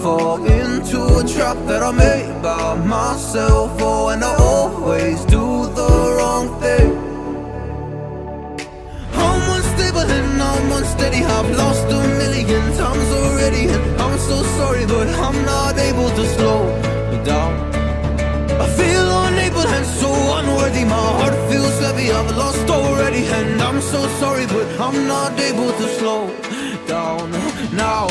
fall into a trap that I made by myself. Oh, and I always do the wrong thing. I'm unstable and I'm unsteady. I've lost a million times already, and I'm so sorry, but I'm not able to slow down. I feel unable and so unworthy. My heart feels heavy, I've lost already, and I'm so sorry, but I'm not able to slow down now.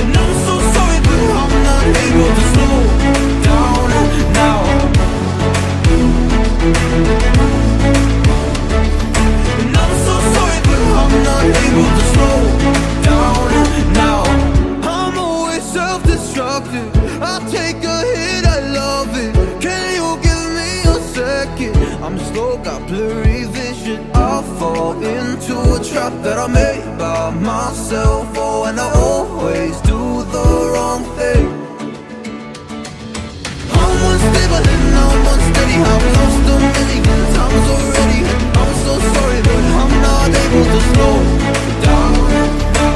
And I'm so sorry, but I'm not able to slow down now. And I'm so sorry, but I'm not able to slow down now. I'm always self-destructive. I take a hit, I love it. Can you give me a second? I'm slow, got blurry vision. I fall into a trap that I made by myself. Oh, and I always do the wrong thing. I'm unstable and I'm unsteady. I've lost a million times already, and I'm so sorry, but I'm not able unable to slow down.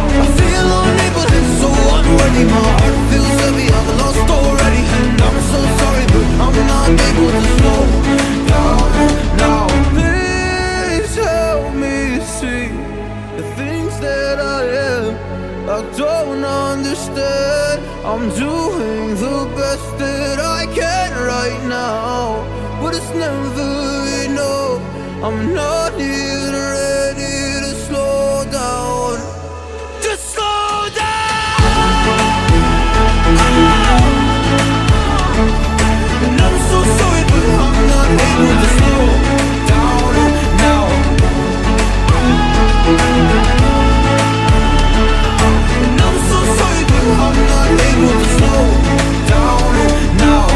I feel unable and so unworthy. My heart feels heavy, I've lost already. And I'm so sorry, but I'm not able to slow down now. Please help me see the things that I am. I don't understand. I'm doing the best that I can right now, but it's never enough. I'm not even ready to slow down. Just slow down. And I'm so sorry, but I'm not able to slow down now. And I'm so sorry, but I'm not able to slow down now.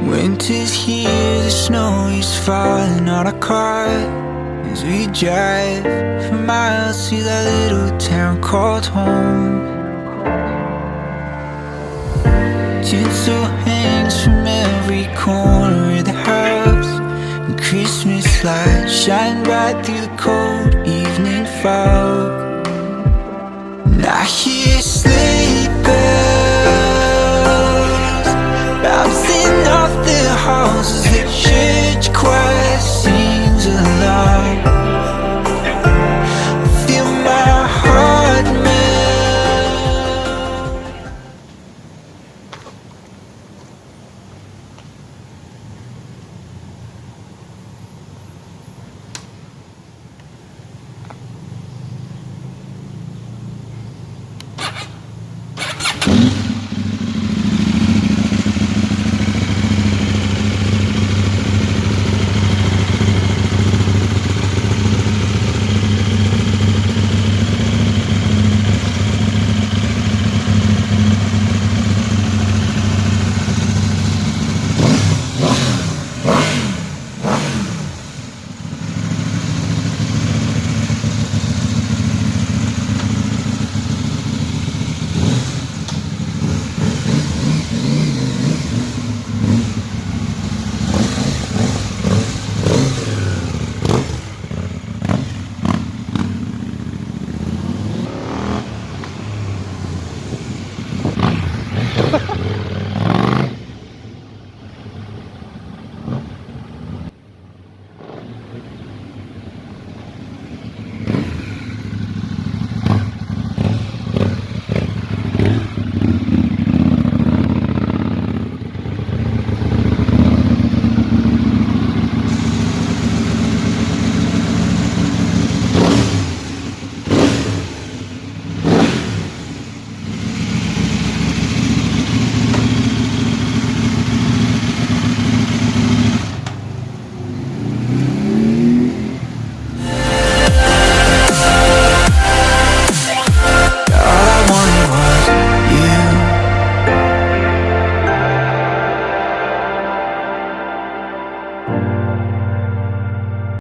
Winter's here, the snow is falling on our car as we drive for miles to that little town called home. Tinsel hangs from every corner of the house, and Christmas lights shine bright through the cold evening fog. And I hear sleigh